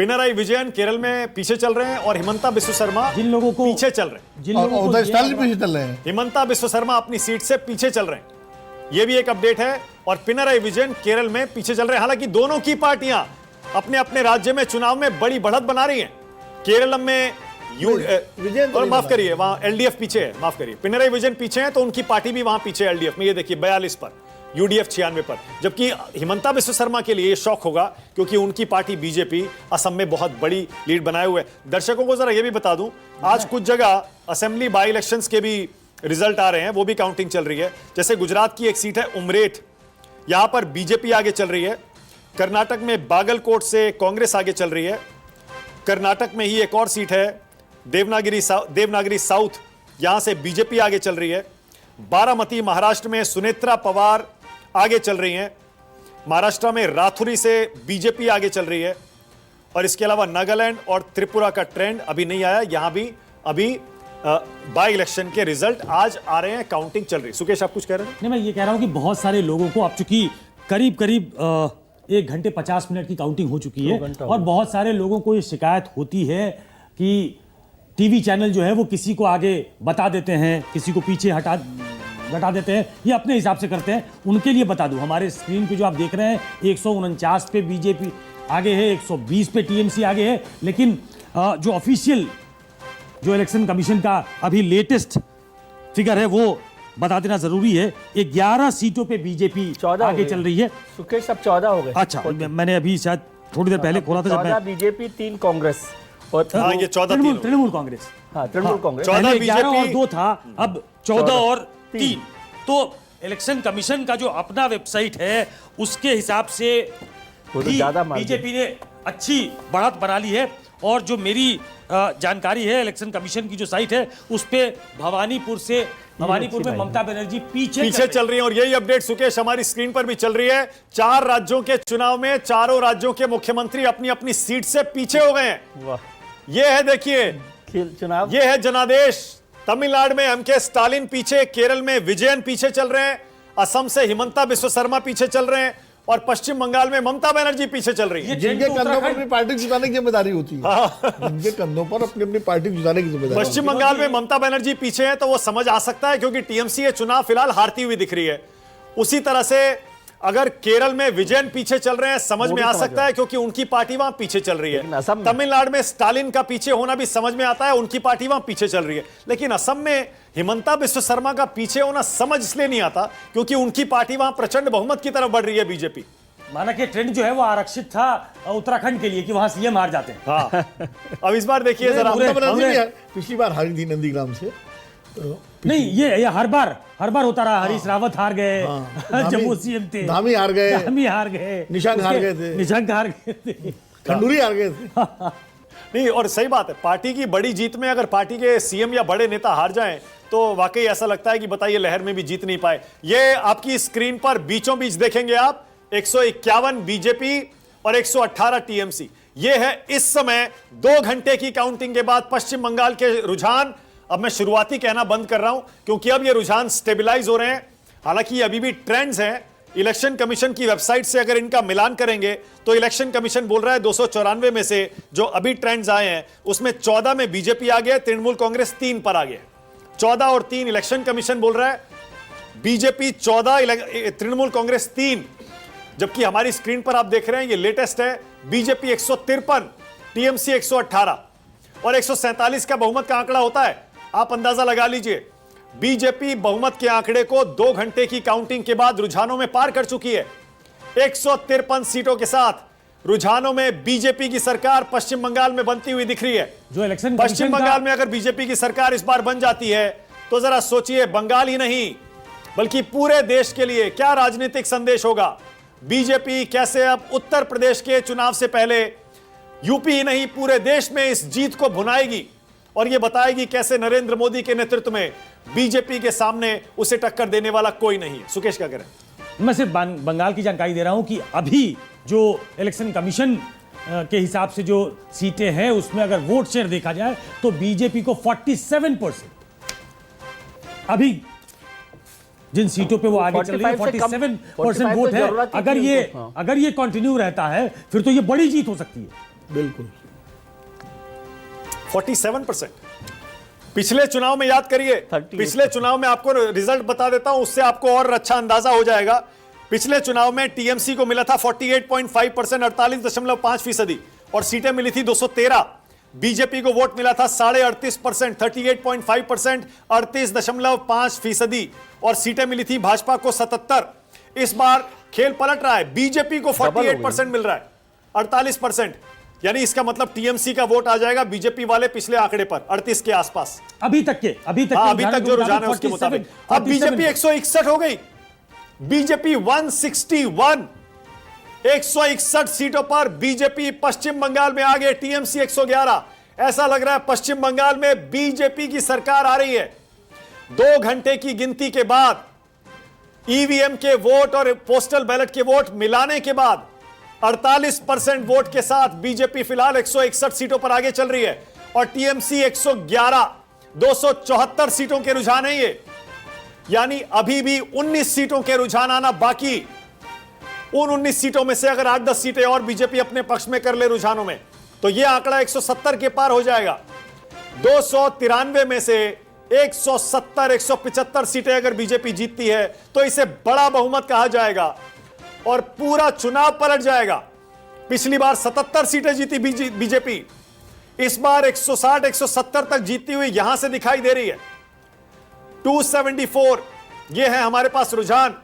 पिनराई विजयन केरल में पीछे चल रहे हैं और हिमंता बिस्वा शर्मा जिन लोगों को पीछे चल रहे हैं, जिन लोगों को उधर स्टालिन पीछे चल रहे हैं। हिमंता बिस्वा शर्मा अपनी सीट से पीछे चल रहे हैं, यह भी एक अपडेट है। और पिनराई विजयन केरल में पीछे चल रहे हैं। हालांकि दोनों की पार्टियां अपने अपने राज्य में चुनाव में बड़ी बढ़त बना रही हैं। केरलम में विजयन और माफ करिए, वहां एलडीएफ पीछे है, माफ करिए, पिनराई विजयन पीछे है तो उनकी पार्टी भी वहां पीछे है एलडीएफ में। ये देखिए 42 पर, यूडीएफ 96 पर। जबकि हिमंता बिस्वा शर्मा के लिए ये शौक होगा क्योंकि उनकी पार्टी बीजेपी असम में बहुत बड़ी लीड बनाए हुए है। दर्शकों को जरा ये भी बता दूं, आज कुछ जगह असेंबली बाई इलेक्शंस के भी रिजल्ट आ रहे हैं, वो भी काउंटिंग चल रही है। जैसे गुजरात की एक सीट है उमरेठ, यहां पर बीजेपी आगे चल रही है। कर्नाटक में बागलकोट से कांग्रेस आगे चल रही है। कर्नाटक में ही एक और सीट है देवनागरी साउथ, यहां से बीजेपी आगे चल रही है। बारामती महाराष्ट्र में सुनेत्रा पवार आगे चल रही हैं। महाराष्ट्र में राथुरी से बीजेपी आगे चल रही है। और इसके अलावा नागालैंड और त्रिपुरा का ट्रेंड अभी नहीं आया, यहां भी अभी बाई इलेक्शन के रिजल्ट आज आ रहे हैं, काउंटिंग चल रही है। सुकेश, आप कुछ कह रहे हैं? नहीं, मैं ये कह रहा हूं कि बहुत सारे लोगों को अब चूंकि करीब करीब 1 घंटे 50 मिनट की काउंटिंग हो चुकी है और बहुत सारे लोगों को ये शिकायत होती है कि टीवी चैनल जो है वो किसी को आगे बता देते हैं, किसी को पीछे हटा देते हैं, ये अपने हिसाब से करते हैं। उनके लिए बता दूं, हमारे स्क्रीन पे जो आप देख रहे हैं 149 पे बीजेपी आगे है, 120 पे टीएमसी आगे है। लेकिन जो ऑफिशियल जो इलेक्शन कमीशन का अभी लेटेस्ट फिगर है वो बता देना जरूरी है। 11 सीटों पे बीजेपी आगे चल रही है। सुकेश, अब 14 हो गए। अच्छा, मैंने अभी शायद थोड़ी देर पहले खोला था जब 14 बीजेपी, 3 कांग्रेस और ये 14 तृणमूल कांग्रेस। हाँ, तृणमूल कांग्रेस। 14 11 और बीजेपी 2 था, अब 14 और 3। तो इलेक्शन कमीशन का जो अपना वेबसाइट है उसके हिसाब से बीजेपी ने अच्छी बढ़त बना ली है। और जो मेरी जानकारी है, इलेक्शन कमीशन की जो साइट है उस पे भवानीपुर में ममता बनर्जी पीछे चल रही है। और यही अपडेट सुकेश हमारी स्क्रीन पर भी चल रही है। 4 राज्यों के चुनाव में चारों राज्यों के मुख्यमंत्री अपनी अपनी सीट से पीछे हो गए हैं। ये है, देखिए चुनाव, ये है जनादेश। तमिलनाडु में एमके स्टालिन पीछे, केरल में विजयन पीछे चल रहे हैं, असम से हिमंता बिस्वा शर्मा पीछे चल रहे हैं और पश्चिम बंगाल में ममता बनर्जी पीछे चल रही है। जिनके कंधों पर अपनी पार्टी जिताने की जिम्मेदारी होती है, जिनके कंधों पर अपनी अपनी पार्टी जिताने की जिम्मेदारी। पश्चिम बंगाल में ममता बनर्जी पीछे है तो वो समझ आ सकता है क्योंकि टीएमसी ये चुनाव फिलहाल हारती हुई दिख रही है। उसी तरह से अगर केरल में विजयन पीछे चल रहे हैं, समझ में आ सकता है क्योंकि उनकी पार्टी वहां पीछे चल रही है। तमिलनाडु में स्टालिन का पीछे होना भी समझ में आता है, उनकी पार्टी वहां पीछे चल रही है। लेकिन असम में हिमंता बिस्वा शर्मा का पीछे होना समझ इसलिए नहीं आता क्योंकि उनकी पार्टी वहां प्रचंड बहुमत की तरफ बढ़ रही है बीजेपी। माना कि ट्रेंड जो है वो आरक्षित था उत्तराखंड के लिए कि वहां सीएम हार जाते हैं। हाँ। अब इस बार देखिए जरा, पिछली बार हारी थी नंदीग्राम से। नहीं, ये हर बार होता रहा। हरीश रावत हार गए, जब वो सीएम थे। धामी हार गए, निशंक हार गए थे, खंडूरी हार गए थे। नहीं, और सही बात है, पार्टी की बड़ी जीत में अगर पार्टी के सीएम या बड़े नेता हार जाएं तो वाकई ऐसा लगता है कि बताइए लहर में भी जीत नहीं पाए। ये आपकी स्क्रीन पर बीचों बीच देखेंगे आप 151 बीजेपी और 118 टीएमसी। ये है इस समय 2 घंटे की काउंटिंग के बाद पश्चिम बंगाल के रुझान। अब मैं शुरुआती कहना बंद कर रहा हूं क्योंकि अब ये रुझान स्टेबलाइज हो रहे हैं। हालांकि अभी भी ट्रेंड्स हैं। इलेक्शन कमीशन की वेबसाइट से अगर इनका मिलान करेंगे तो इलेक्शन कमीशन बोल रहा है 294 में से जो अभी ट्रेंड्स आए हैं उसमें 14 में बीजेपी आ गया, तृणमूल कांग्रेस 3 पर आ गया। 14 और 3 इलेक्शन कमीशन बोल रहा है, बीजेपी 14, तृणमूल कांग्रेस 3। जबकि हमारी स्क्रीन पर आप देख रहे हैं ये लेटेस्ट है, बीजेपी 153, टीएमसी 118 और 147 का बहुमत का आंकड़ा होता है। आप अंदाजा लगा लीजिए, बीजेपी बहुमत के आंकड़े को 2 घंटे की काउंटिंग के बाद रुझानों में पार कर चुकी है। 153 सीटों के साथ रुझानों में बीजेपी की सरकार पश्चिम बंगाल में बनती हुई दिख रही है। जो इलेक्शन पश्चिम बंगाल में अगर बीजेपी की सरकार इस बार बन जाती है तो जरा सोचिए, बंगाल ही नहीं बल्कि पूरे देश के लिए क्या राजनीतिक संदेश होगा। बीजेपी कैसे अब उत्तर प्रदेश के चुनाव से पहले यूपी ही नहीं पूरे देश में इस जीत को भुनाएगी और यह बताएगी कैसे नरेंद्र मोदी के नेतृत्व में बीजेपी के सामने उसे टक्कर देने वाला कोई नहीं है। सुकेश क्या करें? मैं सिर्फ बंगाल की जानकारी दे रहा हूं कि अभी जो इलेक्शन कमीशन के हिसाब से जो सीटें हैं उसमें अगर वोट शेयर देखा जाए तो बीजेपी को 47% अभी जिन सीटों पे वो आगे चल रही है 47% वोट है। अगर ये कंटिन्यू रहता है फिर तो ये बड़ी जीत हो सकती है। बिल्कुल 47%। पिछले चुनाव में याद करिए, 38%। पिछले चुनाव में आपको रिजल्ट बता देता हूं, उससे आपको और अच्छा अंदाजा हो जाएगा। पिछले चुनाव में टीएमसी को मिला था 48.5%, 48.5%, और सीटें मिली थी 213। बीजेपी को वोट मिला था 38.5%, 38.5%, 38.5%, और सीटें मिली थी भाजपा को 77। इस बार खेल पलट रहा है, बीजेपी को 48% मिल रहा है, 48%। यानी इसका मतलब टीएमसी का वोट आ जाएगा बीजेपी वाले पिछले आंकड़े पर 38 के आसपास। अभी तक जो रुझान है उसके मुताबिक अब बीजेपी 161 हो गई, बीजेपी 161, 161 सीटों पर बीजेपी पश्चिम बंगाल में आ गए, टीएमसी 111। ऐसा लग रहा है पश्चिम बंगाल में बीजेपी की सरकार आ रही है। 2 घंटे की गिनती के बाद, ईवीएम के वोट और पोस्टल बैलेट के वोट मिलाने के बाद 48% वोट के साथ बीजेपी फिलहाल 161 सीटों पर आगे चल रही है, और टीएमसी 111, 274 सीटों के रुझान है ये। यानी अभी भी 19 सीटों के रुझान आना बाकी। उन 19 सीटों में से अगर 8-10 सीटें और बीजेपी अपने पक्ष में कर ले रुझानों में, तो यह आंकड़ा 170 के पार हो जाएगा। 293 में से 170-175 सीटें अगर बीजेपी जीतती है तो इसे बड़ा बहुमत कहा जाएगा और पूरा चुनाव पलट जाएगा। पिछली बार 77 सीटें जीती बीजेपी, इस बार 160-170 तक जीतती हुई यहां से दिखाई दे रही है। 274 ये है हमारे पास रुझान।